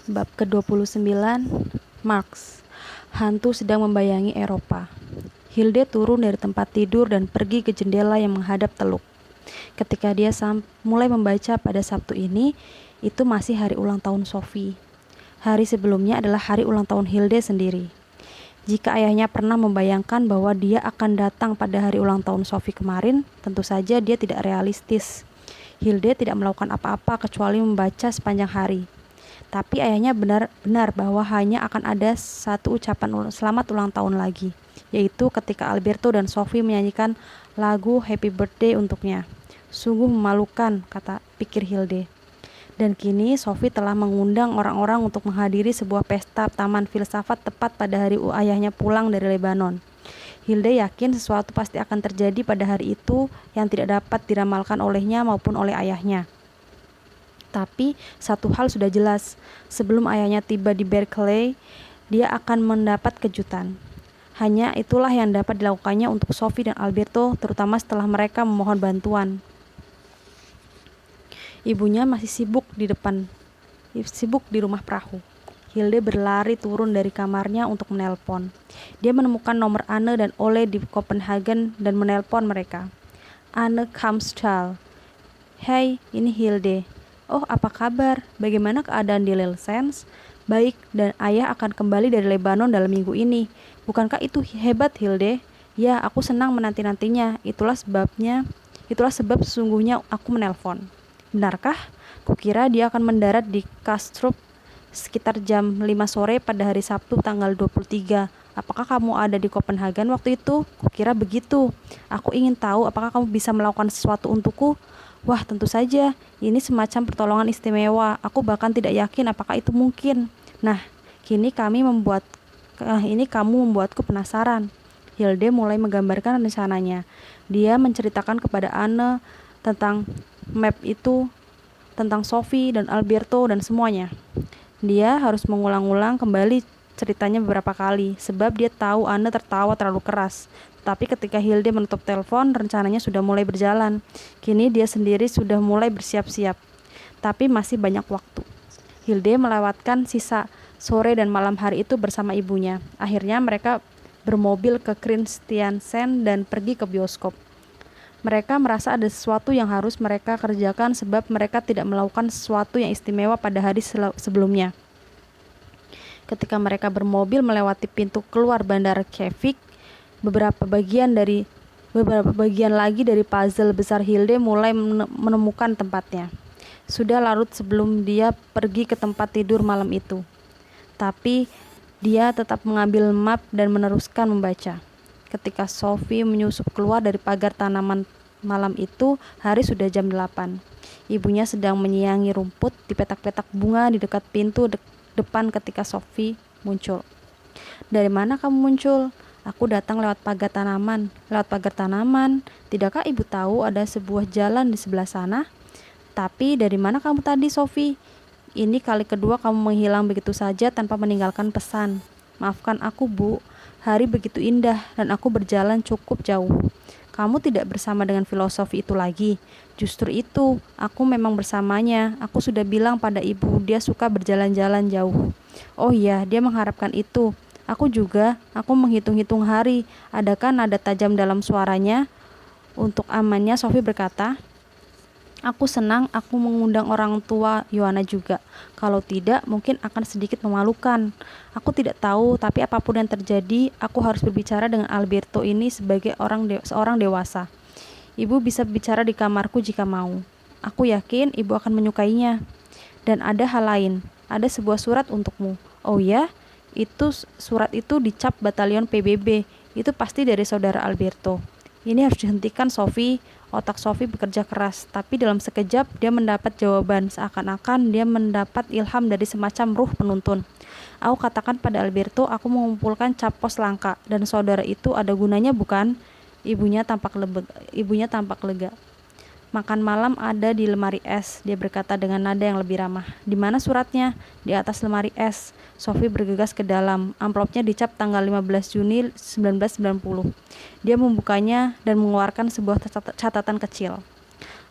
Bab ke-29, Marx. Hantu sedang membayangi Eropa. Hilde turun dari tempat tidur dan pergi ke jendela yang menghadap teluk. Ketika dia mulai membaca pada Sabtu ini, itu masih hari ulang tahun Sophie. Hari sebelumnya adalah hari ulang tahun Hilde sendiri. Jika ayahnya pernah membayangkan bahwa dia akan datang pada hari ulang tahun Sophie kemarin, tentu saja dia tidak realistis. Hilde tidak melakukan apa-apa kecuali membaca sepanjang hari. Tapi ayahnya benar bahwa hanya akan ada satu ucapan selamat ulang tahun lagi, yaitu ketika Alberto dan Sophie menyanyikan lagu Happy Birthday untuknya. Sungguh memalukan, pikir Hilde. Dan kini Sophie telah mengundang orang-orang untuk menghadiri sebuah pesta taman filsafat tepat pada hari ayahnya pulang dari Lebanon. Hilde yakin sesuatu pasti akan terjadi pada hari itu yang tidak dapat diramalkan olehnya maupun oleh ayahnya. Tapi satu hal sudah jelas, sebelum ayahnya tiba di Berkeley, dia akan mendapat kejutan. Hanya itulah yang dapat dilakukannya untuk Sophie dan Alberto, terutama setelah mereka memohon bantuan. Ibunya masih sibuk di rumah perahu. Hilde berlari turun dari kamarnya untuk menelpon. Dia menemukan nomor Anne dan Ole di Copenhagen dan menelpon mereka. Anne Kamstal. Hey, ini Hilde. Oh, apa kabar? Bagaimana keadaan di Lelsens? Baik, dan ayah akan kembali dari Lebanon dalam minggu ini. Bukankah itu hebat, Hilde? Ya, aku senang menanti-nantinya. Itulah sebab sesungguhnya aku menelpon. Benarkah? Kukira dia akan mendarat di Kastrup sekitar jam 5 sore pada hari Sabtu tanggal 23. Apakah kamu ada di Copenhagen waktu itu? Kukira begitu. Aku ingin tahu apakah kamu bisa melakukan sesuatu untukku? Wah, tentu saja. Ini semacam pertolongan istimewa. Aku bahkan tidak yakin apakah itu mungkin. Nah, kamu membuatku penasaran. Hilde mulai menggambarkan rencananya. Dia menceritakan kepada Anne tentang map itu, tentang Sophie dan Alberto dan semuanya. Dia harus mengulang-ulang kembali ceritanya beberapa kali, sebab dia tahu Anne tertawa terlalu keras. Tapi ketika Hilde menutup telepon, rencananya sudah mulai berjalan. Kini dia sendiri sudah mulai bersiap-siap. Tapi masih banyak waktu. Hilde melewatkan sisa sore dan malam hari itu bersama ibunya. Akhirnya mereka bermobil ke Christiansen dan pergi ke bioskop. Mereka merasa ada sesuatu yang harus mereka kerjakan sebab mereka tidak melakukan sesuatu yang istimewa pada hari sebelumnya. Ketika mereka bermobil melewati pintu keluar Bandara Kefik, beberapa bagian lagi dari puzzle besar Hilde mulai menemukan tempatnya. Sudah larut sebelum dia pergi ke tempat tidur malam itu. Tapi dia tetap mengambil map dan meneruskan membaca. Ketika Sophie menyusup keluar dari pagar tanaman malam itu, hari sudah jam 8. Ibunya sedang menyiangi rumput di petak-petak bunga di dekat pintu depan ketika Sophie muncul. Dari mana kamu muncul? Aku datang lewat pagar tanaman. Lewat pagar tanaman? Tidakkah ibu tahu ada sebuah jalan di sebelah sana? Tapi dari mana kamu tadi, Sophie? Ini kali kedua kamu menghilang begitu saja tanpa meninggalkan pesan. Maafkan aku, Bu. Hari begitu indah dan aku berjalan cukup jauh. Kamu tidak bersama dengan filosofi itu lagi. Justru itu, aku memang bersamanya. Aku sudah bilang pada ibu, dia suka berjalan-jalan jauh. Oh iya, dia mengharapkan itu. Aku menghitung-hitung hari. Adakah nada tajam dalam suaranya? Untuk amannya, Sophie berkata, aku senang aku mengundang orang tua Yohana juga. Kalau tidak, mungkin akan sedikit memalukan. Aku tidak tahu, tapi apapun yang terjadi, aku harus berbicara dengan Alberto ini sebagai seorang dewasa. Ibu bisa bicara di kamarku jika mau. Aku yakin ibu akan menyukainya. Dan ada hal lain. Ada sebuah surat untukmu. Oh ya? Surat itu dicap batalion PBB. Itu pasti dari saudara Alberto. Ini harus dihentikan, Sophie. Otak Sophie bekerja keras, tapi dalam sekejap dia mendapat jawaban, seakan-akan dia mendapat ilham dari semacam ruh penuntun. Aku katakan pada Alberto, aku mengumpulkan cap pos langka, dan saudara itu ada gunanya bukan? Ibunya tampak lega. Makan malam ada di lemari es, dia berkata dengan nada yang lebih ramah. Di mana suratnya? Di atas lemari es. Sophie bergegas ke dalam. Amplopnya dicap tanggal 15 Juni 1990. Dia membukanya dan mengeluarkan sebuah catatan kecil.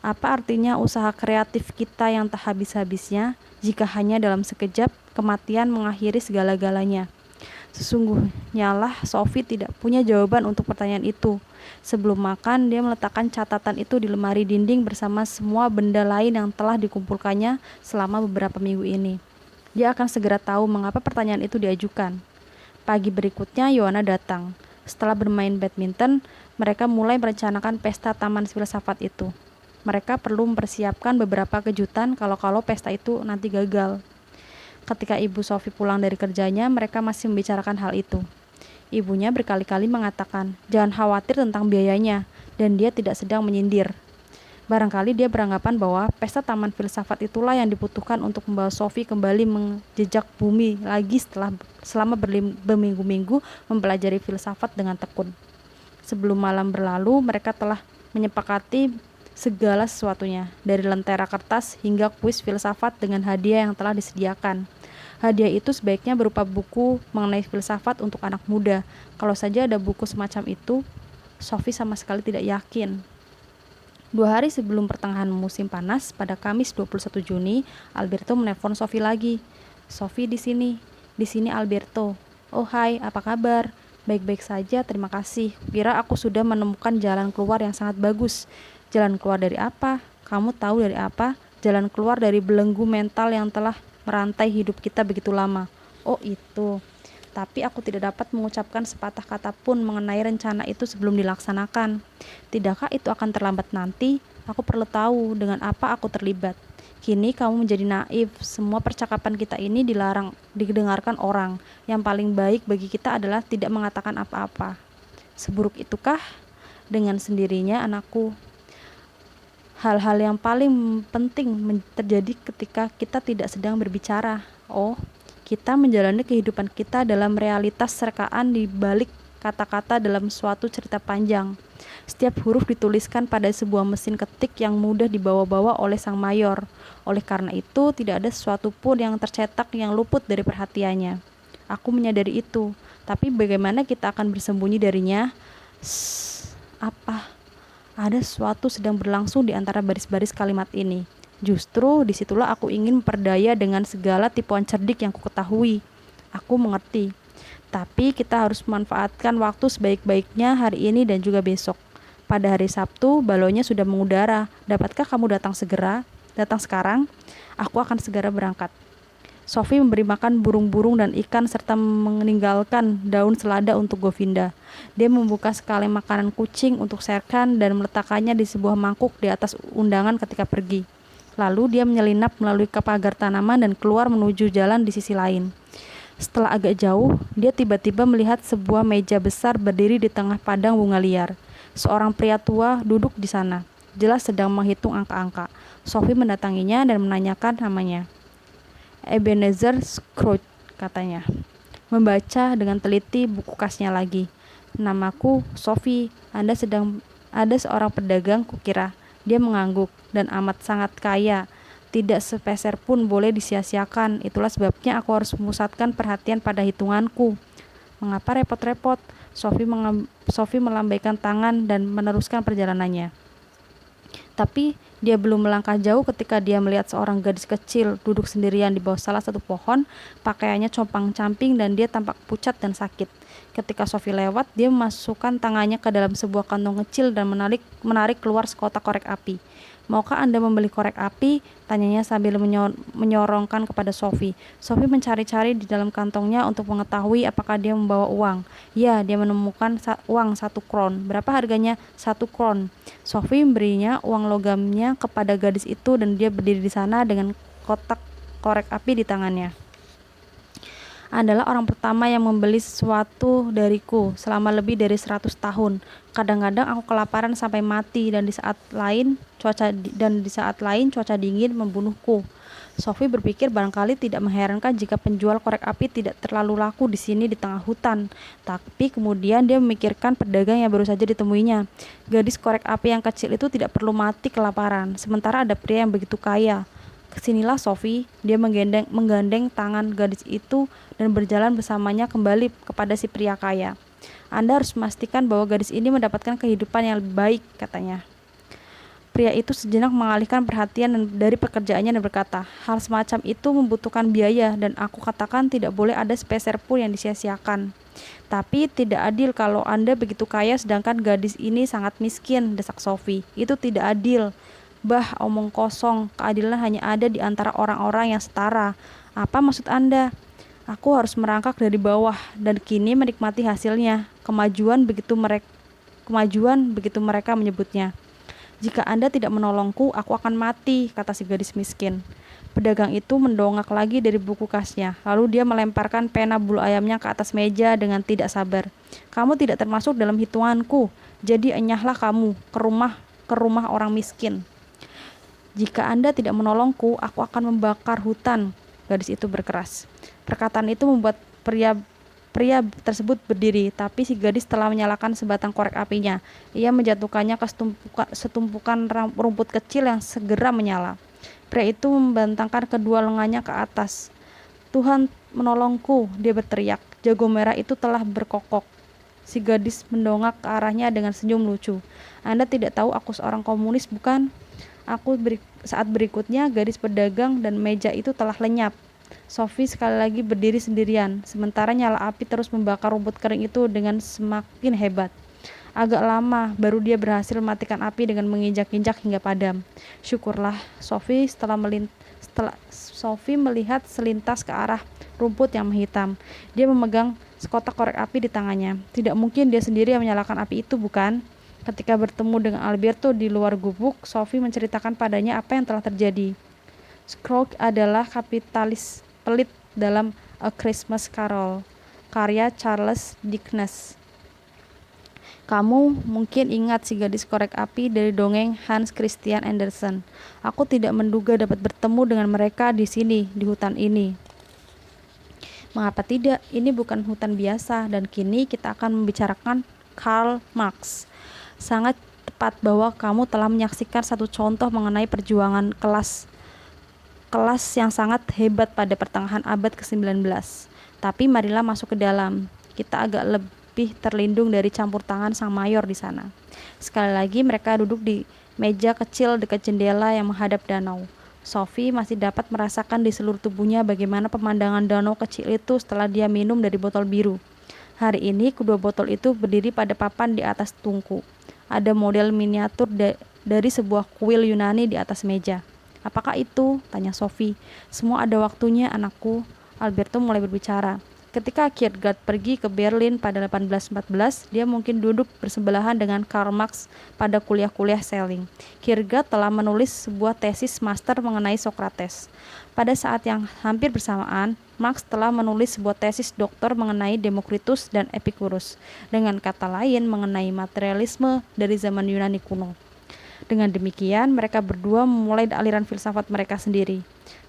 Apa artinya usaha kreatif kita yang tak habis-habisnya jika hanya dalam sekejap kematian mengakhiri segala-galanya. Sesungguhnya lah Sophie tidak punya jawaban untuk pertanyaan itu. Sebelum makan, dia meletakkan catatan itu di lemari dinding bersama semua benda lain yang telah dikumpulkannya selama beberapa minggu ini. Dia akan segera tahu mengapa pertanyaan itu diajukan. Pagi berikutnya, Yohana datang. Setelah bermain badminton, mereka mulai merencanakan pesta taman filsafat itu. Mereka perlu mempersiapkan beberapa kejutan kalau pesta itu nanti gagal. Ketika ibu Sophie pulang dari kerjanya, mereka masih membicarakan hal itu. Ibunya berkali-kali mengatakan, jangan khawatir tentang biayanya, dan dia tidak sedang menyindir. Barangkali dia beranggapan bahwa pesta taman filsafat itulah yang dibutuhkan untuk membawa Sophie kembali menjejak bumi lagi selama berminggu-minggu mempelajari filsafat dengan tekun. Sebelum malam berlalu, mereka telah menyepakati segala sesuatunya, dari lentera kertas hingga kuis filsafat dengan hadiah yang telah disediakan. Hadiah itu sebaiknya berupa buku mengenai filsafat untuk anak muda. Kalau saja ada buku semacam itu, Sophie sama sekali tidak yakin. 2 hari sebelum pertengahan musim panas, pada Kamis 21 Juni, Alberto menelpon Sophie lagi. Sophie di sini Alberto. Oh hai, apa kabar? Baik-baik saja, terima kasih. Kira aku sudah menemukan jalan keluar yang sangat bagus. Jalan keluar dari apa? Kamu tahu dari apa? Jalan keluar dari belenggu mental yang telah merantai hidup kita begitu lama. Oh itu. Tapi aku tidak dapat mengucapkan sepatah kata pun mengenai rencana itu sebelum dilaksanakan. Tidakkah itu akan terlambat nanti? Aku perlu tahu dengan apa aku terlibat. Kini kamu menjadi naif. Semua percakapan kita ini dilarang didengarkan orang. Yang paling baik bagi kita adalah tidak mengatakan apa-apa. Seburuk itukah? Dengan sendirinya anakku. Hal-hal yang paling penting terjadi ketika kita tidak sedang berbicara. Oh, kita menjalani kehidupan kita dalam realitas serkaan di balik kata-kata dalam suatu cerita panjang. Setiap huruf dituliskan pada sebuah mesin ketik yang mudah dibawa-bawa oleh sang mayor. Oleh karena itu, tidak ada sesuatu pun yang tercetak yang luput dari perhatiannya. Aku menyadari itu, tapi bagaimana kita akan bersembunyi darinya? Apa? Ada sesuatu sedang berlangsung di antara baris-baris kalimat ini. Justru disitulah aku ingin memperdaya dengan segala tipuan cerdik yang kuketahui. Aku mengerti. Tapi kita harus memanfaatkan waktu sebaik-baiknya hari ini dan juga besok. Pada hari Sabtu, balonnya sudah mengudara. Dapatkah kamu datang sekarang? Aku akan segera berangkat. Sophie memberi makan burung-burung dan ikan serta meninggalkan daun selada untuk Govinda. Dia membuka sekali makanan kucing untuk Serkan dan meletakkannya di sebuah mangkuk di atas undangan ketika pergi. Lalu dia menyelinap melalui pagar tanaman dan keluar menuju jalan di sisi lain. Setelah agak jauh, dia tiba-tiba melihat sebuah meja besar berdiri di tengah padang bunga liar. Seorang pria tua duduk di sana, jelas sedang menghitung angka-angka. Sophie mendatanginya dan menanyakan namanya. Ebenezer Scrooge, katanya, membaca dengan teliti buku kasnya lagi. Namaku Sophie. Ada seorang pedagang, kukira. Dia mengangguk dan amat sangat kaya. Tidak sepeser pun boleh disia-siakan. Itulah sebabnya aku harus memusatkan perhatian pada hitunganku. Mengapa repot-repot? Sophie melambaikan tangan dan meneruskan perjalanannya. Tapi dia belum melangkah jauh ketika dia melihat seorang gadis kecil duduk sendirian di bawah salah satu pohon. Pakaiannya compang-camping dan dia tampak pucat dan sakit. Ketika Sophie lewat, dia memasukkan tangannya ke dalam sebuah kantong kecil dan menarik keluar sekotak korek api. Maukah Anda membeli korek api? Tanyanya sambil menyorongkan kepada Sophie. Sophie mencari-cari di dalam kantongnya untuk mengetahui apakah dia membawa uang. Ya, dia menemukan uang 1 kron. Berapa harganya? 1 kron. Sophie memberinya uang logamnya kepada gadis itu dan dia berdiri di sana dengan kotak korek api di tangannya. Adalah orang pertama yang membeli sesuatu dariku selama lebih dari 100 tahun. Kadang-kadang aku kelaparan sampai mati dan di saat lain cuaca dingin membunuhku. Sophie berpikir barangkali tidak mengherankan jika penjual korek api tidak terlalu laku di sini di tengah hutan. Tapi kemudian dia memikirkan pedagang yang baru saja ditemuinya. Gadis korek api yang kecil itu tidak perlu mati kelaparan, sementara ada pria yang begitu kaya. Kesinilah Sophie, dia menggandeng tangan gadis itu dan berjalan bersamanya kembali kepada si pria kaya. Anda harus memastikan bahwa gadis ini mendapatkan kehidupan yang lebih baik, katanya. Pria itu sejenak mengalihkan perhatian dari pekerjaannya dan berkata, hal semacam itu membutuhkan biaya dan aku katakan tidak boleh ada sepeser pun yang disia-siakan. Tapi tidak adil kalau Anda begitu kaya sedangkan gadis ini sangat miskin, desak Sophie. Itu tidak adil. Bah, omong kosong. Keadilan hanya ada di antara orang-orang yang setara. Apa maksud Anda? Aku harus merangkak dari bawah dan kini menikmati hasilnya. Kemajuan begitu mereka menyebutnya. Jika Anda tidak menolongku, aku akan mati, kata si gadis miskin. Pedagang itu mendongak lagi dari buku kasnya. Lalu dia melemparkan pena bulu ayamnya ke atas meja dengan tidak sabar. Kamu tidak termasuk dalam hitunganku. Jadi enyahlah kamu ke rumah orang miskin. Jika Anda tidak menolongku, aku akan membakar hutan. Gadis itu berkeras. Perkataan itu membuat pria tersebut berdiri, tapi si gadis telah menyalakan sebatang korek apinya. Ia menjatuhkannya ke setumpukan rumput kecil yang segera menyala. Pria itu membentangkan kedua lengannya ke atas. Tuhan menolongku, dia berteriak. Jago merah itu telah berkokok. Si gadis mendongak ke arahnya dengan senyum lucu. Anda tidak tahu aku seorang komunis, bukan? Saat berikutnya, gadis pedagang dan meja itu telah lenyap. Sophie sekali lagi berdiri sendirian, sementara nyala api terus membakar rumput kering itu dengan semakin hebat. Agak lama, baru dia berhasil mematikan api dengan menginjak-injak hingga padam. Syukurlah, Sophie melihat selintas ke arah rumput yang menghitam. Dia memegang sekotak korek api di tangannya. Tidak mungkin dia sendiri yang menyalakan api itu, bukan? Ketika bertemu dengan Alberto di luar gubuk, Sophie menceritakan padanya apa yang telah terjadi. Scrooge adalah kapitalis pelit dalam A Christmas Carol, karya Charles Dickens. Kamu mungkin ingat si gadis korek api dari dongeng Hans Christian Andersen. Aku tidak menduga dapat bertemu dengan mereka di sini, di hutan ini. Mengapa tidak? Ini bukan hutan biasa, dan kini kita akan membicarakan Karl Marx. Sangat tepat bahwa kamu telah menyaksikan satu contoh mengenai perjuangan kelas yang sangat hebat pada pertengahan abad ke-19. Tapi marilah masuk ke dalam. Kita agak lebih terlindung dari campur tangan sang mayor di sana. Sekali lagi mereka duduk di meja kecil dekat jendela yang menghadap danau. Sophie masih dapat merasakan di seluruh tubuhnya bagaimana pemandangan danau kecil itu setelah dia minum dari botol biru. Hari ini kedua botol itu berdiri pada papan di atas tungku. Ada model miniatur dari sebuah kuil Yunani di atas meja. Apakah itu? Tanya Sophie. Semua ada waktunya, anakku. Alberto mulai berbicara. Ketika Kierkegaard pergi ke Berlin pada 1814, dia mungkin duduk bersebelahan dengan Karl Marx pada kuliah-kuliah Schelling. Kierkegaard telah menulis sebuah tesis master mengenai Socrates. Pada saat yang hampir bersamaan, Marx telah menulis sebuah tesis doktor mengenai Democritus dan Epicurus. Dengan kata lain, mengenai materialisme dari zaman Yunani kuno. Dengan demikian, mereka berdua memulai aliran filsafat mereka sendiri.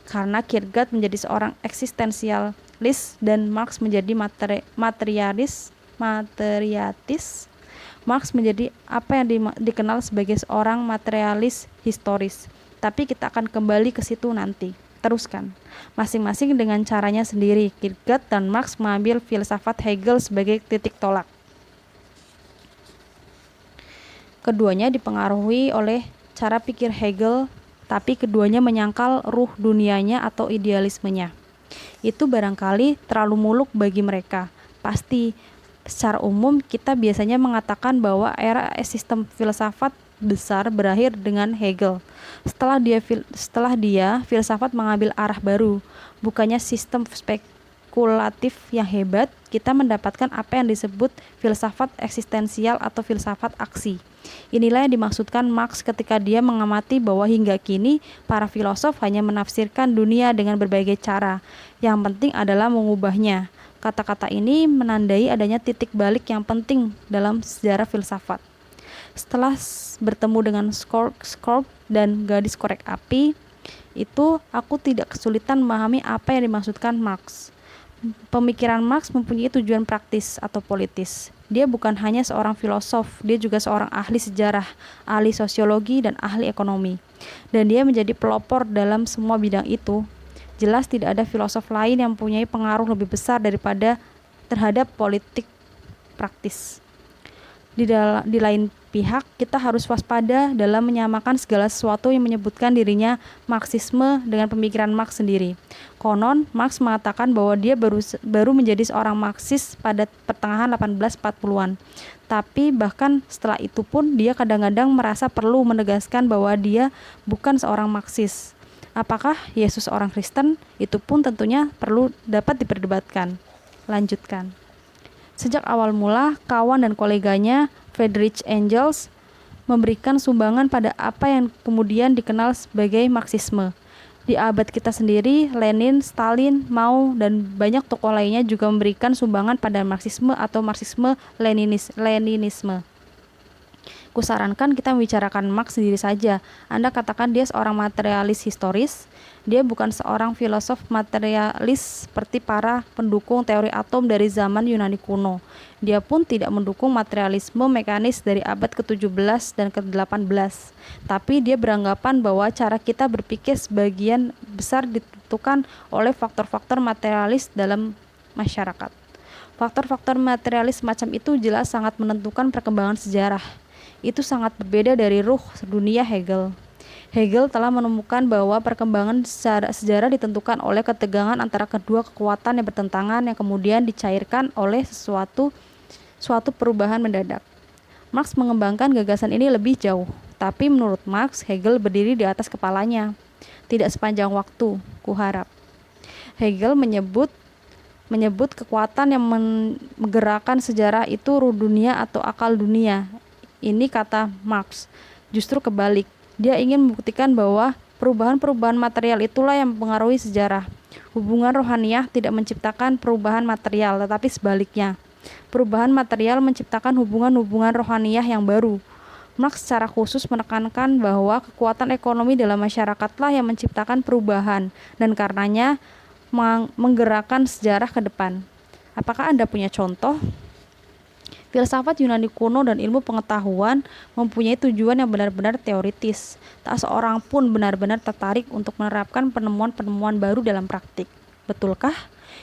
Karena Kierkegaard menjadi seorang eksistensialis dan Marx menjadi materiatis, Marx menjadi apa yang dikenal sebagai seorang materialis historis. Tapi kita akan kembali ke situ nanti. Teruskan. Masing-masing dengan caranya sendiri, Kierkegaard dan Marx mengambil filsafat Hegel sebagai titik tolak. Keduanya dipengaruhi oleh cara pikir Hegel, tapi keduanya menyangkal ruh dunianya atau idealismenya. Itu barangkali terlalu muluk bagi mereka. Pasti, secara umum kita biasanya mengatakan bahwa era sistem filsafat besar berakhir dengan Hegel. Setelah dia, filsafat mengambil arah baru. Bukannya sistem spekulatif yang hebat, kita mendapatkan apa yang disebut filsafat eksistensial atau filsafat aksi. Inilah yang dimaksudkan Marx ketika dia mengamati bahwa hingga kini para filosof hanya menafsirkan dunia dengan berbagai cara. Yang penting adalah mengubahnya. Kata-kata ini menandai adanya titik balik yang penting dalam sejarah filsafat. Setelah bertemu dengan Scrooge dan gadis korek api, itu aku tidak kesulitan memahami apa yang dimaksudkan Marx. Pemikiran Marx mempunyai tujuan praktis atau politis. Dia bukan hanya seorang filosof, dia juga seorang ahli sejarah, ahli sosiologi, dan ahli ekonomi. Dan dia menjadi pelopor dalam semua bidang itu. Jelas tidak ada filosof lain yang mempunyai pengaruh lebih besar daripada terhadap politik praktis. Di lain pihak, kita harus waspada dalam menyamakan segala sesuatu yang menyebutkan dirinya Marxisme dengan pemikiran Marx sendiri. Konon, Marx mengatakan bahwa dia baru menjadi seorang Marxis pada pertengahan 1840-an. Tapi bahkan setelah itu pun dia kadang-kadang merasa perlu menegaskan bahwa dia bukan seorang Marxis. Apakah Yesus seorang Kristen? Itu pun tentunya perlu dapat diperdebatkan. Lanjutkan. Sejak awal mula, kawan dan koleganya, Friedrich Engels, memberikan sumbangan pada apa yang kemudian dikenal sebagai Marxisme. Di abad kita sendiri, Lenin, Stalin, Mao, dan banyak tokoh lainnya juga memberikan sumbangan pada Marxisme atau Marxisme-Leninisme. Kusarankan kita membicarakan Marx sendiri saja. Anda katakan dia seorang materialis historis. Dia bukan seorang filosof materialis seperti para pendukung teori atom dari zaman Yunani kuno. Dia pun tidak mendukung materialisme mekanis dari abad ke-17 dan ke-18. Tapi dia beranggapan bahwa cara kita berpikir sebagian besar ditentukan oleh faktor-faktor materialis dalam masyarakat. Faktor-faktor materialis semacam itu jelas sangat menentukan perkembangan sejarah. Itu sangat berbeda dari ruh dunia Hegel. Hegel telah menemukan bahwa perkembangan sejarah ditentukan oleh ketegangan antara kedua kekuatan yang bertentangan yang kemudian dicairkan oleh suatu perubahan mendadak. Marx mengembangkan gagasan ini lebih jauh, tapi menurut Marx, Hegel berdiri di atas kepalanya. Tidak sepanjang waktu, kuharap. Hegel menyebut kekuatan yang menggerakkan sejarah itu ruh dunia atau akal dunia. Ini kata Marx. Justru kebalik. Dia ingin membuktikan bahwa perubahan-perubahan material itulah yang mempengaruhi sejarah. Hubungan rohaniah tidak menciptakan perubahan material, tetapi sebaliknya. Perubahan material menciptakan hubungan-hubungan rohaniah yang baru. Marx secara khusus menekankan bahwa kekuatan ekonomi dalam masyarakatlah yang menciptakan perubahan dan karenanya menggerakkan sejarah ke depan. Apakah Anda punya contoh? Filsafat Yunani kuno dan ilmu pengetahuan mempunyai tujuan yang benar-benar teoritis. Tak seorang pun benar-benar tertarik untuk menerapkan penemuan-penemuan baru dalam praktik. Betulkah?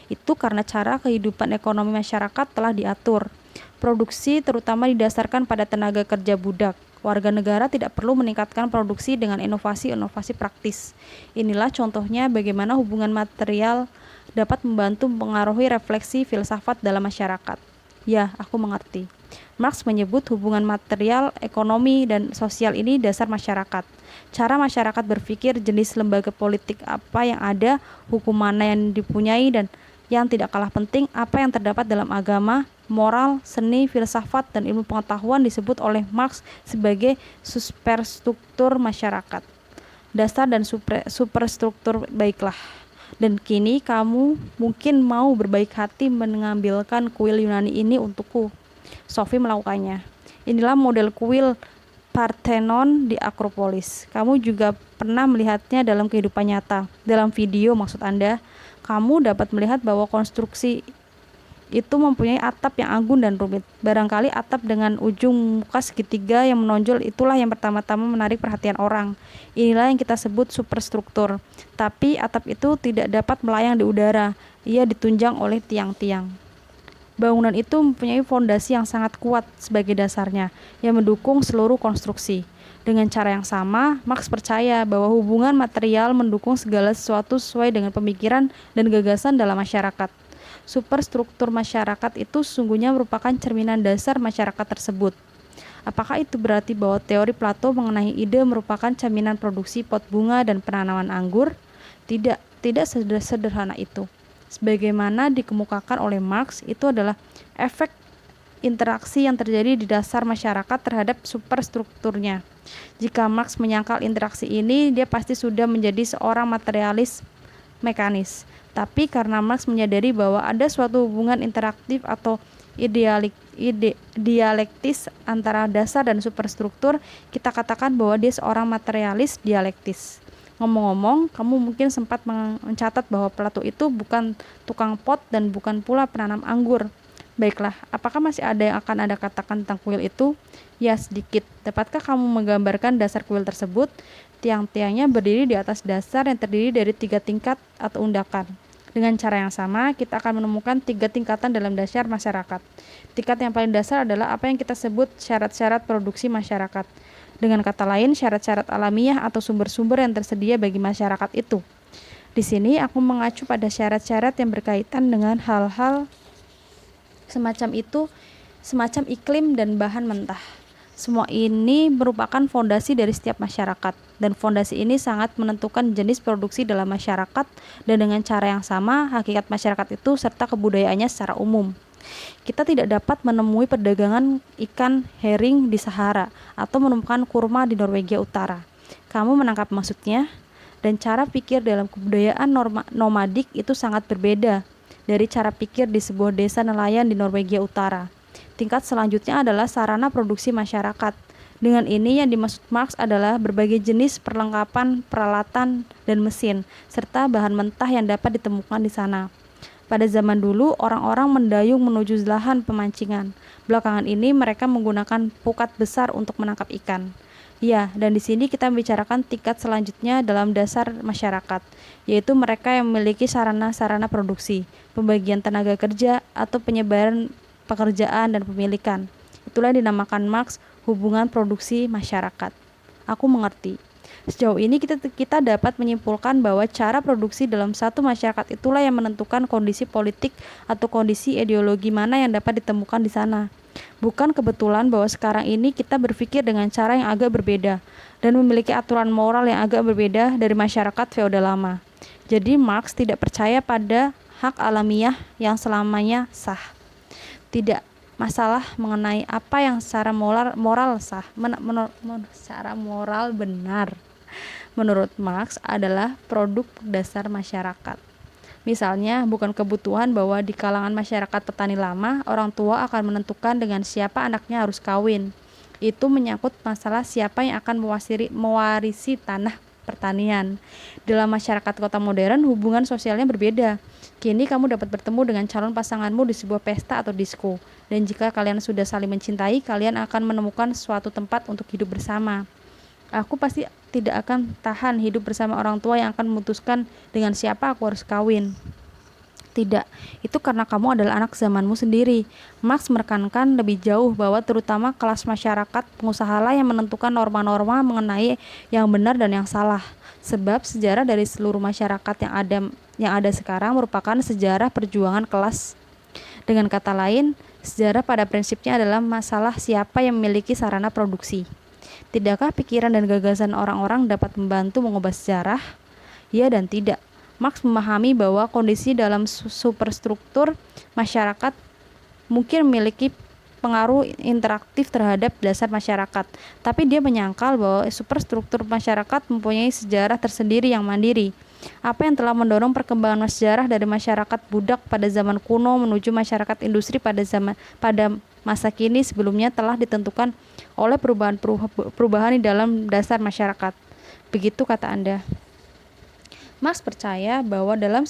Itu karena cara kehidupan ekonomi masyarakat telah diatur. Produksi terutama didasarkan pada tenaga kerja budak. Warga negara tidak perlu meningkatkan produksi dengan inovasi-inovasi praktis. Inilah contohnya bagaimana hubungan material dapat membantu mempengaruhi refleksi filsafat dalam masyarakat. Ya, aku mengerti. Marx menyebut hubungan material, ekonomi, dan sosial ini dasar masyarakat. Cara masyarakat berpikir, jenis lembaga politik apa yang ada, hukum mana yang dipunyai, dan yang tidak kalah penting, apa yang terdapat dalam agama, moral, seni, filsafat, dan ilmu pengetahuan disebut oleh Marx sebagai superstruktur masyarakat. Dasar dan superstruktur baiklah. Dan kini kamu mungkin mau berbaik hati mengambilkan kuil Yunani ini untukku. Sophie melakukannya. Inilah model kuil Parthenon di Akropolis. Kamu juga pernah melihatnya dalam kehidupan nyata. Dalam video maksud Anda, kamu dapat melihat bahwa konstruksi itu mempunyai atap yang anggun dan rumit. Barangkali atap dengan ujung muka segitiga yang menonjol itulah yang pertama-tama menarik perhatian orang. Inilah yang kita sebut superstruktur. Tapi atap itu tidak dapat melayang di udara. Ia ditunjang oleh tiang-tiang. Bangunan itu mempunyai fondasi yang sangat kuat sebagai dasarnya, yang mendukung seluruh konstruksi. Dengan cara yang sama, Marx percaya bahwa hubungan material mendukung segala sesuatu sesuai dengan pemikiran dan gagasan dalam masyarakat. Superstruktur masyarakat itu sesungguhnya merupakan cerminan dasar masyarakat tersebut. Apakah itu berarti bahwa teori Plato mengenai ide merupakan cerminan produksi pot bunga dan penanaman anggur? Tidak sederhana itu. Sebagaimana dikemukakan oleh Marx, itu adalah efek interaksi yang terjadi di dasar masyarakat terhadap superstrukturnya. Jika Marx menyangkal interaksi ini, dia pasti sudah menjadi seorang materialis mekanis. Tapi karena Marx menyadari bahwa ada suatu hubungan interaktif atau dialektis antara dasar dan superstruktur, kita katakan bahwa dia seorang materialis dialektis. Ngomong-ngomong, kamu mungkin sempat mencatat bahwa Plato itu bukan tukang pot dan bukan pula penanam anggur. Baiklah, apakah masih ada yang akan Anda katakan tentang kuil itu? Ya, sedikit. Dapatkah kamu menggambarkan dasar kuil tersebut? Tiang-tiangnya berdiri di atas dasar yang terdiri dari 3 tingkat atau undakan. Dengan cara yang sama, kita akan menemukan 3 tingkatan dalam dasar masyarakat. Tingkat yang paling dasar adalah apa yang kita sebut syarat-syarat produksi masyarakat. Dengan kata lain, syarat-syarat alamiah atau sumber-sumber yang tersedia bagi masyarakat itu. Di sini aku mengacu pada syarat-syarat yang berkaitan dengan hal-hal semacam itu, semacam iklim dan bahan mentah. Semua ini merupakan fondasi dari setiap masyarakat, dan fondasi ini sangat menentukan jenis produksi dalam masyarakat, dan dengan cara yang sama, hakikat masyarakat itu serta kebudayaannya secara umum. Kita tidak dapat menemui perdagangan ikan herring di Sahara atau menemukan kurma di Norwegia Utara. Kamu menangkap maksudnya? Dan cara pikir dalam kebudayaan nomadik itu sangat berbeda dari cara pikir di sebuah desa nelayan di Norwegia Utara. Tingkat selanjutnya adalah sarana produksi masyarakat. Dengan ini yang dimaksud Marx adalah berbagai jenis perlengkapan, peralatan, dan mesin, serta bahan mentah yang dapat ditemukan di sana. Pada zaman dulu, orang-orang mendayung menuju lahan pemancingan. Belakangan ini mereka menggunakan pukat besar untuk menangkap ikan. Ya, dan di sini kita membicarakan tingkat selanjutnya dalam dasar masyarakat, yaitu mereka yang memiliki sarana-sarana produksi, pembagian tenaga kerja, atau penyebaran pekerjaan dan pemilikan. Itulah yang dinamakan Marx hubungan produksi masyarakat. Aku mengerti. Sejauh ini kita dapat menyimpulkan bahwa cara produksi dalam satu masyarakat itulah yang menentukan kondisi politik atau kondisi ideologi mana yang dapat ditemukan di sana. Bukan kebetulan bahwa sekarang ini kita berpikir dengan cara yang agak berbeda dan memiliki aturan moral yang agak berbeda dari masyarakat feodal lama. Jadi Marx tidak percaya pada hak alamiah yang selamanya sah. Tidak masalah mengenai apa yang secara moral sah, secara moral benar. Menurut Marx adalah produk dasar masyarakat. Misalnya, bukan kebutuhan bahwa di kalangan masyarakat petani lama, orang tua akan menentukan dengan siapa anaknya harus kawin. Itu menyangkut masalah siapa yang akan mewarisi tanah pertanian. Dalam masyarakat kota modern, hubungan sosialnya berbeda. Kini kamu dapat bertemu dengan calon pasanganmu di sebuah pesta atau disko. Dan jika kalian sudah saling mencintai, kalian akan menemukan suatu tempat untuk hidup bersama. Aku pasti tidak akan tahan hidup bersama orang tua yang akan memutuskan dengan siapa aku harus kawin. Tidak, itu karena kamu adalah anak zamanmu sendiri. Marx menekankan lebih jauh bahwa terutama kelas masyarakat pengusahalah yang menentukan norma-norma mengenai yang benar dan yang salah. Sebab sejarah dari seluruh masyarakat yang ada sekarang merupakan sejarah perjuangan kelas. Dengan kata lain, sejarah pada prinsipnya adalah masalah siapa yang memiliki sarana produksi. Tidakkah pikiran dan gagasan orang-orang dapat membantu mengubah sejarah? Ya dan tidak. Marx memahami bahwa kondisi dalam superstruktur masyarakat mungkin memiliki pengaruh interaktif terhadap dasar masyarakat, tapi dia menyangkal bahwa superstruktur masyarakat mempunyai sejarah tersendiri yang mandiri. Apa yang telah mendorong perkembangan sejarah dari masyarakat budak pada zaman kuno menuju masyarakat industri pada masa kini sebelumnya telah ditentukan oleh perubahan di dalam dasar masyarakat. Begitu kata Anda. Marx percaya bahwa dalam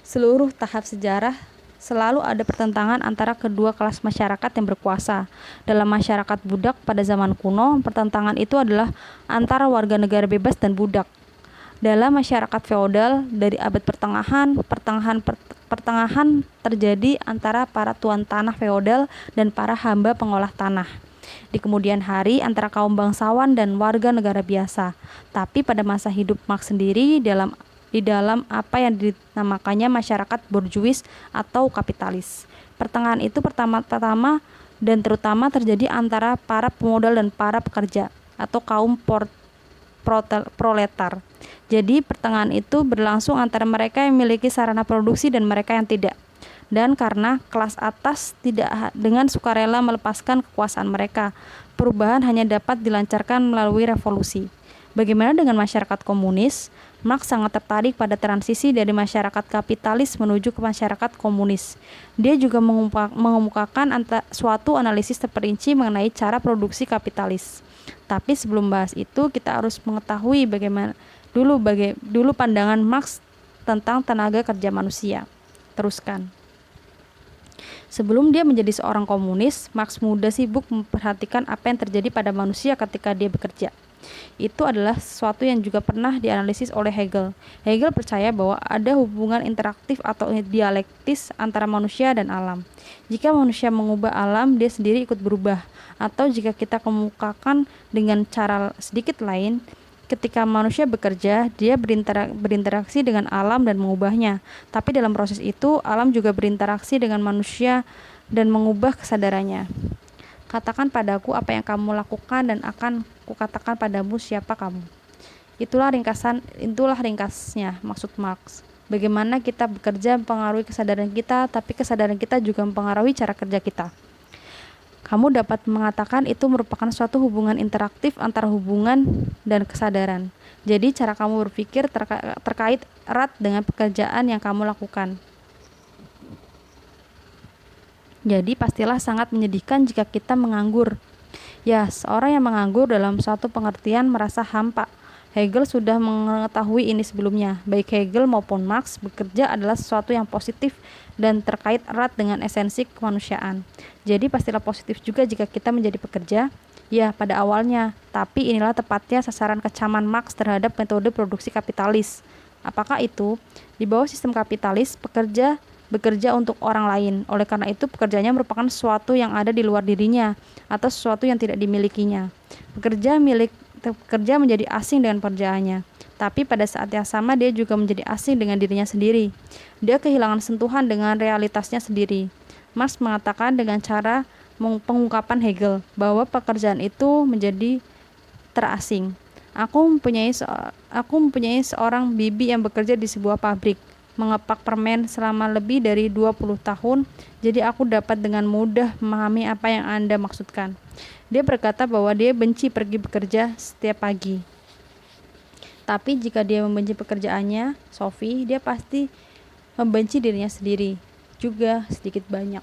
seluruh tahap sejarah selalu ada pertentangan antara kedua kelas masyarakat yang berkuasa. Dalam masyarakat budak pada zaman kuno, pertentangan itu adalah antara warga negara bebas dan budak. Dalam masyarakat feodal dari abad pertengahan terjadi antara para tuan tanah feodal dan para hamba pengolah tanah. Di kemudian hari antara kaum bangsawan dan warga negara biasa. Tapi pada masa hidup Marx sendiri di dalam apa yang dinamakannya masyarakat borjuis atau kapitalis. Pertengahan itu pertama-tama dan terutama terjadi antara para pemodal dan para pekerja atau kaum proletar. Jadi pertengahan itu berlangsung antara mereka yang memiliki sarana produksi dan mereka yang tidak. Dan karena kelas atas tidak dengan sukarela melepaskan kekuasaan mereka, perubahan hanya dapat dilancarkan melalui revolusi. Bagaimana dengan masyarakat komunis? Marx sangat tertarik pada transisi dari masyarakat kapitalis menuju ke masyarakat komunis. Dia juga mengemukakan suatu analisis terperinci mengenai cara produksi kapitalis. Tapi sebelum bahas itu, kita harus mengetahui dulu pandangan Marx tentang tenaga kerja manusia. Teruskan. Sebelum dia menjadi seorang komunis, Marx muda sibuk memperhatikan apa yang terjadi pada manusia ketika dia bekerja. Itu adalah sesuatu yang juga pernah dianalisis oleh Hegel. Hegel percaya bahwa ada hubungan interaktif atau dialektis antara manusia dan alam. Jika manusia mengubah alam, dia sendiri ikut berubah. Atau jika kita kemukakan dengan cara sedikit lain, ketika manusia bekerja, dia berinteraksi dengan alam dan mengubahnya. Tapi dalam proses itu, alam juga berinteraksi dengan manusia dan mengubah kesadarannya. Katakan padaku apa yang kamu lakukan dan akan kukatakan padamu siapa kamu. Itulah ringkasnya maksud Marx. Bagaimana kita bekerja mempengaruhi kesadaran kita, tapi kesadaran kita juga mempengaruhi cara kerja kita. Kamu dapat mengatakan itu merupakan suatu hubungan interaktif antara hubungan dan kesadaran. Jadi cara kamu berpikir terkait erat dengan pekerjaan yang kamu lakukan. Jadi pastilah sangat menyedihkan jika kita menganggur. Ya, seorang yang menganggur dalam suatu pengertian merasa hampa. Hegel sudah mengetahui ini sebelumnya. Baik Hegel maupun Marx, bekerja adalah sesuatu yang positif dan terkait erat dengan esensi kemanusiaan. Jadi pastilah positif juga jika kita menjadi pekerja. Ya, pada awalnya. Tapi inilah tepatnya sasaran kecaman Marx terhadap metode produksi kapitalis. Apakah itu? Di bawah sistem kapitalis, pekerja bekerja untuk orang lain. Oleh karena itu, pekerjaannya merupakan sesuatu yang ada di luar dirinya atau sesuatu yang tidak dimilikinya. Pekerja menjadi asing dengan pekerjaannya, tapi pada saat yang sama dia juga menjadi asing dengan dirinya sendiri. Dia kehilangan sentuhan dengan realitasnya sendiri. Marx mengatakan dengan cara pengungkapan Hegel bahwa pekerjaan itu menjadi terasing. Aku mempunyai seorang bibi yang bekerja di sebuah pabrik, mengepak permen selama lebih dari 20 tahun, jadi aku dapat dengan mudah memahami apa yang Anda maksudkan. Dia berkata bahwa dia benci pergi bekerja setiap pagi. Tapi jika dia membenci pekerjaannya, Sophie, dia pasti membenci dirinya sendiri, juga sedikit banyak.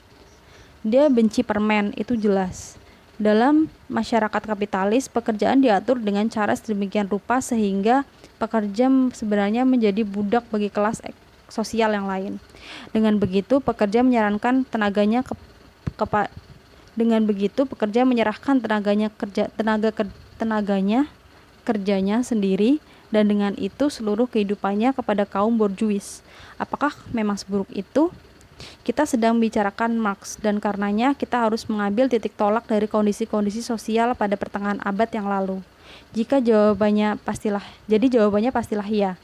Dia benci permen, itu jelas. Dalam masyarakat kapitalis, pekerjaan diatur dengan cara sedemikian rupa sehingga pekerja sosial menjadi budak bagi kelas sosial yang lain. Dengan begitu, pekerja menyerahkan tenaganya kerjanya sendiri, dan dengan itu seluruh kehidupannya kepada kaum borjuis. Apakah memang seburuk itu? Kita sedang membicarakan Marx, dan karenanya kita harus mengambil titik tolak dari kondisi-kondisi sosial pada pertengahan abad yang lalu. Jawabannya pastilah ya.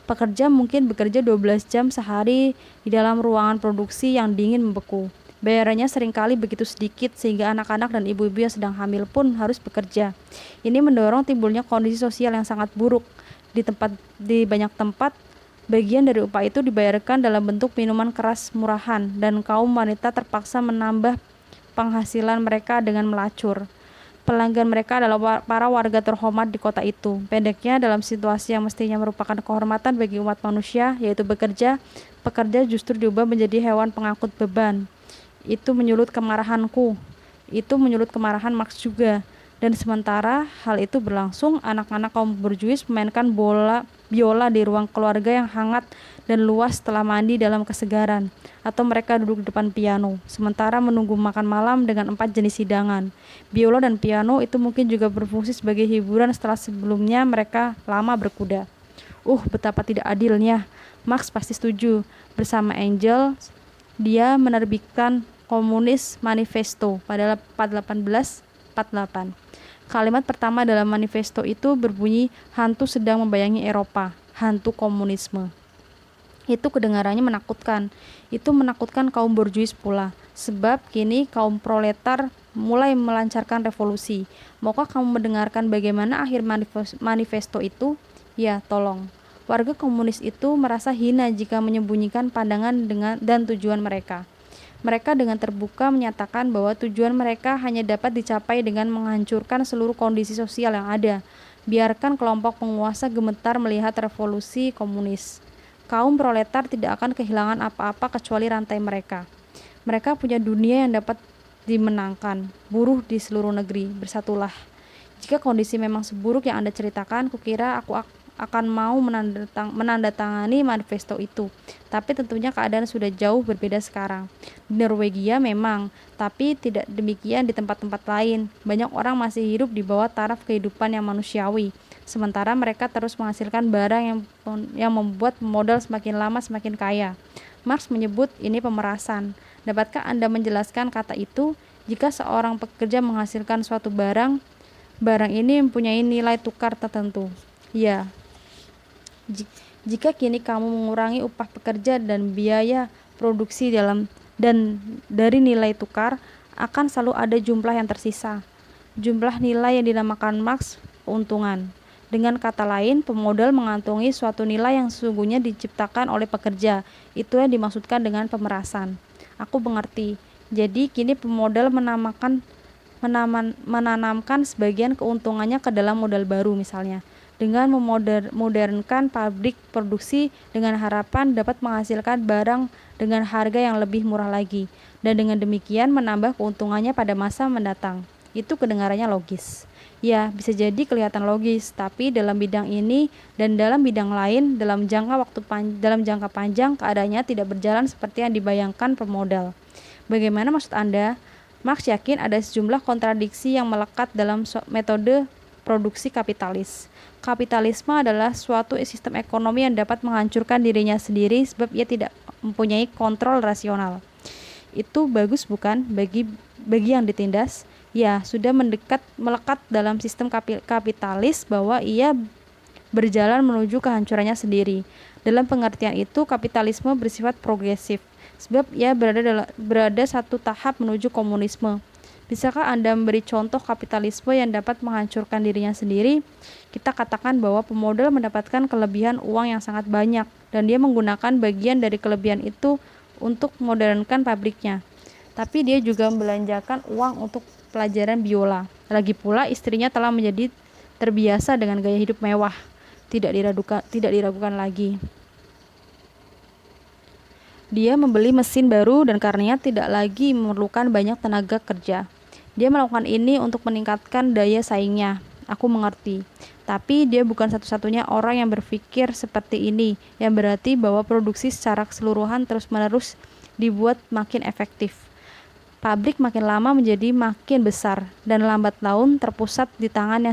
Pekerja mungkin bekerja 12 jam sehari di dalam ruangan produksi yang dingin membeku. Bayarannya seringkali begitu sedikit sehingga anak-anak dan ibu-ibu yang sedang hamil pun harus bekerja. Ini mendorong timbulnya kondisi sosial yang sangat buruk. Di banyak tempat, bagian dari upah itu dibayarkan dalam bentuk minuman keras murahan, dan kaum wanita terpaksa menambah penghasilan mereka dengan melacur. Pelanggan mereka adalah para warga terhormat di kota itu. Pendeknya, dalam situasi yang mestinya merupakan kehormatan bagi umat manusia, yaitu bekerja, pekerja justru diubah menjadi hewan pengangkut beban. Itu menyulut kemarahanku. Itu menyulut kemarahan Marx juga. Dan sementara hal itu berlangsung, anak-anak kaum borjuis memainkan biola di ruang keluarga yang hangat dan luas setelah mandi dalam kesegaran, atau mereka duduk di depan piano, sementara menunggu makan malam dengan 4 jenis hidangan. Biola dan piano itu mungkin juga berfungsi sebagai hiburan setelah sebelumnya mereka lama berkuda. Betapa tidak adilnya. Marx pasti setuju. Bersama Engels, dia menerbitkan Komunis Manifesto pada 1848. Kalimat pertama dalam manifesto itu berbunyi, hantu sedang membayangi Eropa, hantu komunisme. Itu kedengarannya menakutkan. Itu menakutkan kaum borjuis pula, sebab kini kaum proletar mulai melancarkan revolusi. Maukah kamu mendengarkan bagaimana akhir manifesto itu? Ya, tolong. Warga komunis itu merasa hina jika menyembunyikan pandangan dan tujuan mereka. Mereka dengan terbuka menyatakan bahwa tujuan mereka hanya dapat dicapai dengan menghancurkan seluruh kondisi sosial yang ada. Biarkan kelompok penguasa gemetar melihat revolusi komunis. Kaum proletar tidak akan kehilangan apa-apa kecuali rantai mereka. Mereka punya dunia yang dapat dimenangkan. Buruh di seluruh negeri, bersatulah. Jika kondisi memang seburuk yang Anda ceritakan, kukira akan mau menandatangani manifesto itu. Tapi tentunya keadaan sudah jauh berbeda sekarang. Di Norwegia memang, tapi tidak demikian di tempat-tempat lain. Banyak orang masih hidup di bawah taraf kehidupan yang manusiawi. Sementara mereka terus menghasilkan barang yang membuat modal semakin lama semakin kaya. Marx menyebut ini pemerasan. Dapatkah Anda menjelaskan kata itu? Jika seorang pekerja menghasilkan suatu barang, barang ini mempunyai nilai tukar tertentu. Ya, jika kini kamu mengurangi upah pekerja dan biaya produksi dan dari nilai tukar, akan selalu ada jumlah yang tersisa. Jumlah nilai yang dinamakan Marx keuntungan. Dengan kata lain, pemodal mengantongi suatu nilai yang sesungguhnya diciptakan oleh pekerja. Itu yang dimaksudkan dengan pemerasan. Aku mengerti. Jadi kini pemodal menanamkan sebagian keuntungannya ke dalam modal baru misalnya. Dengan memodernkan pabrik produksi dengan harapan dapat menghasilkan barang dengan harga yang lebih murah lagi. Dan dengan demikian menambah keuntungannya pada masa mendatang. Itu kedengarannya logis. Ya, bisa jadi kelihatan logis, tapi dalam bidang ini dan dalam bidang lain, dalam jangka panjang keadaannya tidak berjalan seperti yang dibayangkan pemodal. Bagaimana maksud Anda? Marx yakin ada sejumlah kontradiksi yang melekat dalam metode produksi kapitalis. Kapitalisme adalah suatu sistem ekonomi yang dapat menghancurkan dirinya sendiri sebab ia tidak mempunyai kontrol rasional. Itu bagus bukan bagi yang ditindas? Ya, sudah melekat dalam sistem kapitalis bahwa ia berjalan menuju kehancurannya sendiri. Dalam pengertian itu, kapitalisme bersifat progresif, sebab ia berada satu tahap menuju komunisme. Bisakah Anda memberi contoh kapitalisme yang dapat menghancurkan dirinya sendiri? Kita katakan bahwa pemodal mendapatkan kelebihan uang yang sangat banyak, dan dia menggunakan bagian dari kelebihan itu untuk modernkan pabriknya. Tapi dia juga membelanjakan uang untuk pelajaran biola. Lagi pula istrinya telah menjadi terbiasa dengan gaya hidup mewah. Tidak diragukan lagi. Dia membeli mesin baru dan karenanya tidak lagi memerlukan banyak tenaga kerja. Dia melakukan ini untuk meningkatkan daya saingnya. Aku mengerti. Tapi dia bukan satu-satunya orang yang berpikir seperti ini, yang berarti bahwa produksi secara keseluruhan terus-menerus dibuat makin efektif. Pabrik makin lama menjadi makin besar dan lambat laun terpusat di tangan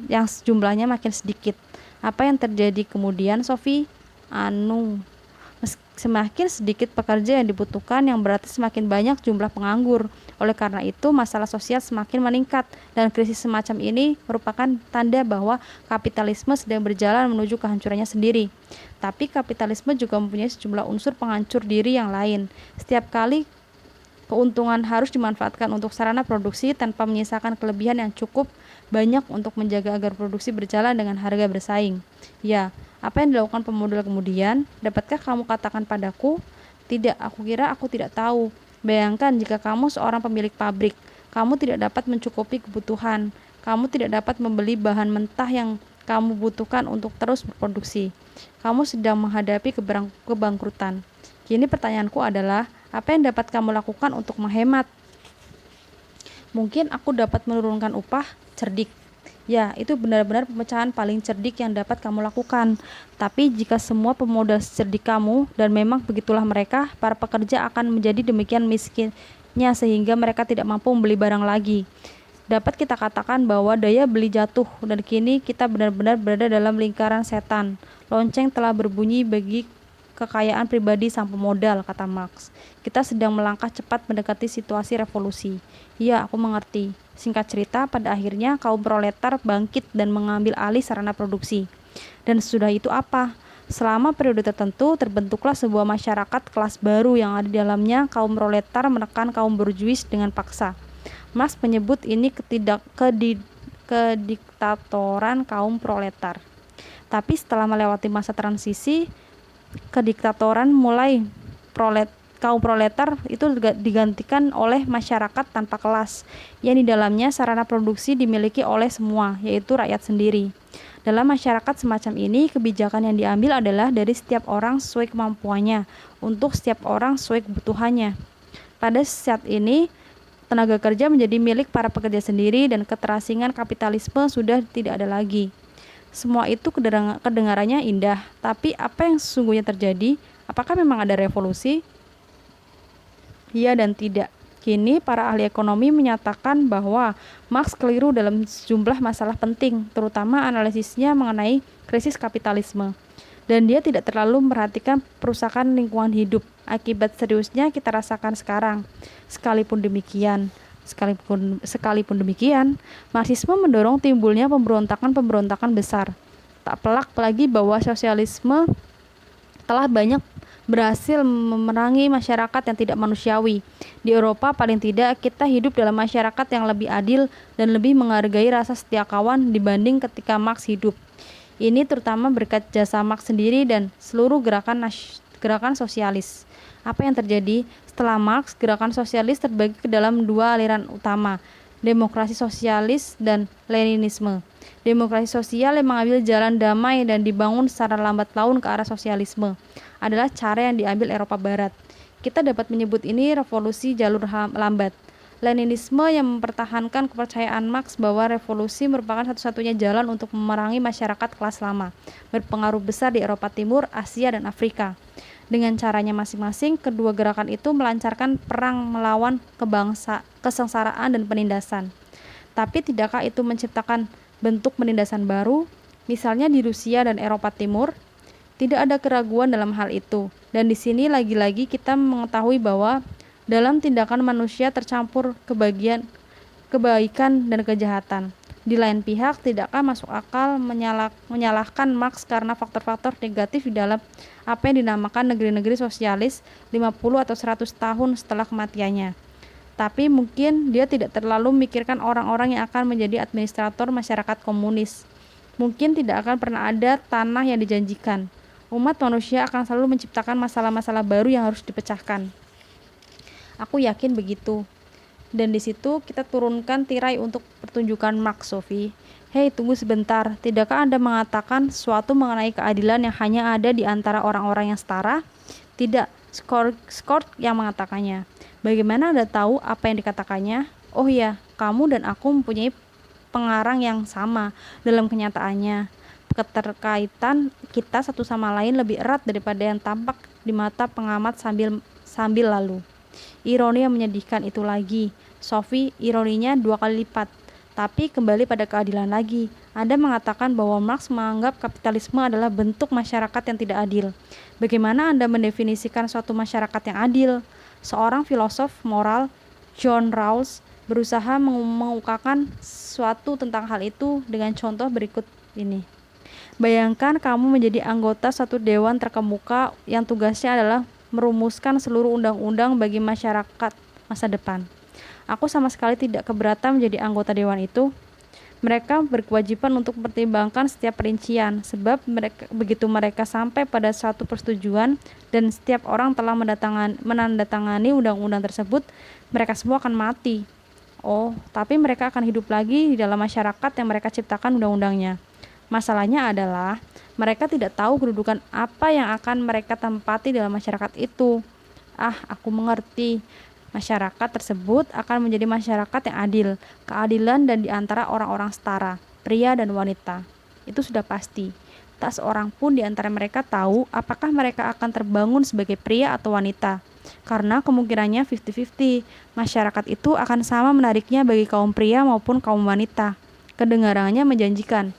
yang sejumlahnya makin sedikit. Apa yang terjadi kemudian, Sophie? Semakin sedikit pekerja yang dibutuhkan, yang berarti semakin banyak jumlah penganggur. Oleh karena itu, masalah sosial semakin meningkat, dan krisis semacam ini merupakan tanda bahwa kapitalisme sedang berjalan menuju kehancurannya sendiri. Tapi kapitalisme juga mempunyai sejumlah unsur penghancur diri yang lain. Setiap kali keuntungan harus dimanfaatkan untuk sarana produksi tanpa menyisakan kelebihan yang cukup banyak untuk menjaga agar produksi berjalan dengan harga bersaing. Ya, apa yang dilakukan pemodal kemudian? Dapatkah kamu katakan padaku? Tidak, aku kira aku tidak tahu. Bayangkan jika kamu seorang pemilik pabrik, kamu tidak dapat mencukupi kebutuhan. Kamu tidak dapat membeli bahan mentah yang kamu butuhkan untuk terus berproduksi. Kamu sedang menghadapi kebangkrutan. Kini pertanyaanku adalah, apa yang dapat kamu lakukan untuk menghemat? Mungkin aku dapat menurunkan upah. Cerdik. Ya, itu benar-benar pemecahan paling cerdik yang dapat kamu lakukan. Tapi jika semua pemodal secerdik kamu, dan memang begitulah mereka, para pekerja akan menjadi demikian miskinnya sehingga mereka tidak mampu membeli barang lagi. Dapat kita katakan bahwa daya beli jatuh, dan kini kita benar-benar berada dalam lingkaran setan. Lonceng telah berbunyi bagi kekayaan pribadi sang pemodal, kata Marx. Kita sedang melangkah cepat mendekati situasi revolusi. Ya, aku mengerti. Singkat cerita, pada akhirnya kaum proletar bangkit dan mengambil alih sarana produksi. Dan sesudah itu apa? Selama periode tertentu, terbentuklah sebuah masyarakat kelas baru yang ada di dalamnya kaum proletar menekan kaum borjuis dengan paksa. Marx menyebut ini kediktatoran kaum proletar. Tapi setelah melewati masa transisi, kediktatoran kaum proletar itu digantikan oleh masyarakat tanpa kelas, yang di dalamnya sarana produksi dimiliki oleh semua, yaitu rakyat sendiri. Dalam masyarakat semacam ini, kebijakan yang diambil adalah dari setiap orang sesuai kemampuannya, untuk setiap orang sesuai kebutuhannya. Pada saat ini, tenaga kerja menjadi milik para pekerja sendiri dan keterasingan kapitalisme sudah tidak ada lagi. Semua itu kedengarannya indah, tapi apa yang sesungguhnya terjadi? Apakah memang ada revolusi? Iya dan tidak. Kini para ahli ekonomi menyatakan bahwa Marx keliru dalam sejumlah masalah penting, terutama analisisnya mengenai krisis kapitalisme. Dan dia tidak terlalu memperhatikan perusakan lingkungan hidup. Akibat seriusnya kita rasakan sekarang. Sekalipun demikian, Marxisme mendorong timbulnya pemberontakan-pemberontakan besar. Tak pelak lagi bahwa sosialisme telah banyak berhasil memerangi masyarakat yang tidak manusiawi. Di Eropa paling tidak kita hidup dalam masyarakat yang lebih adil dan lebih menghargai rasa setia kawan dibanding ketika Marx hidup. Ini terutama berkat jasa Marx sendiri dan seluruh gerakan sosialis. Apa yang terjadi? Setelah Marx, gerakan sosialis terbagi ke dalam dua aliran utama, demokrasi sosialis dan Leninisme. Demokrasi sosial yang mengambil jalan damai dan dibangun secara lambat laun ke arah sosialisme adalah cara yang diambil Eropa Barat. Kita dapat menyebut ini revolusi jalur lambat. Leninisme yang mempertahankan kepercayaan Marx bahwa revolusi merupakan satu-satunya jalan untuk memerangi masyarakat kelas lama, berpengaruh besar di Eropa Timur, Asia, dan Afrika. Dengan caranya masing-masing, kedua gerakan itu melancarkan perang melawan kesengsaraan dan penindasan. Tapi tidakkah itu menciptakan bentuk penindasan baru, misalnya di Rusia dan Eropa Timur? Tidak ada keraguan dalam hal itu. Dan di sini lagi-lagi kita mengetahui bahwa dalam tindakan manusia tercampur kebaikan dan kejahatan. Di lain pihak, tidakkah masuk akal menyalahkan Marx karena faktor-faktor negatif di dalam apa yang dinamakan negeri-negeri sosialis 50 atau 100 tahun setelah kematiannya? Tapi mungkin dia tidak terlalu memikirkan orang-orang yang akan menjadi administrator masyarakat komunis. Mungkin tidak akan pernah ada tanah yang dijanjikan. Umat manusia akan selalu menciptakan masalah-masalah baru yang harus dipecahkan. Aku yakin begitu. Dan di situ kita turunkan tirai untuk pertunjukan Marx, Sophie. Hei, tunggu sebentar. Tidakkah Anda mengatakan sesuatu mengenai keadilan yang hanya ada di antara orang-orang yang setara? Tidak, Scott yang mengatakannya. Bagaimana Anda tahu apa yang dikatakannya? Oh ya, kamu dan aku mempunyai pengarang yang sama dalam kenyataannya. Keterkaitan kita satu sama lain lebih erat daripada yang tampak di mata pengamat sambil lalu. Ironi yang menyedihkan itu lagi, Sophie, ironinya 2 kali lipat. Tapi kembali pada keadilan lagi. Anda mengatakan bahwa Marx menganggap kapitalisme adalah bentuk masyarakat yang tidak adil. Bagaimana Anda mendefinisikan suatu masyarakat yang adil? Seorang filosof moral, John Rawls, berusaha mengungkapkan sesuatu tentang hal itu dengan contoh berikut ini. Bayangkan kamu menjadi anggota suatu dewan terkemuka yang tugasnya adalah merumuskan seluruh undang-undang bagi masyarakat masa depan. Aku sama sekali tidak keberatan menjadi anggota dewan itu. Mereka berkewajiban untuk mempertimbangkan setiap perincian, sebab begitu mereka sampai pada suatu persetujuan dan setiap orang telah menandatangani undang-undang tersebut, mereka semua akan mati. Oh, tapi mereka akan hidup lagi di dalam masyarakat yang mereka ciptakan undang-undangnya. Masalahnya adalah mereka tidak tahu kedudukan apa yang akan mereka tempati dalam masyarakat itu. Aku mengerti. Masyarakat tersebut akan menjadi masyarakat yang adil, keadilan dan di antara orang-orang setara, pria dan wanita. Itu sudah pasti. Tak seorang pun di antara mereka tahu apakah mereka akan terbangun sebagai pria atau wanita. Karena kemungkinannya 50-50, masyarakat itu akan sama menariknya bagi kaum pria maupun kaum wanita. Kedengarannya menjanjikan.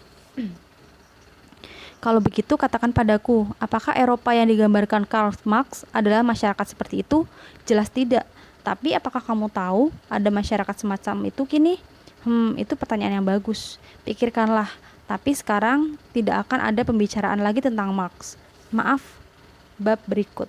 Kalau begitu katakan padaku, apakah Eropa yang digambarkan Karl Marx adalah masyarakat seperti itu? Jelas tidak. Tapi apakah kamu tahu ada masyarakat semacam itu kini? Itu pertanyaan yang bagus. Pikirkanlah. Tapi sekarang tidak akan ada pembicaraan lagi tentang Marx. Maaf, bab berikut.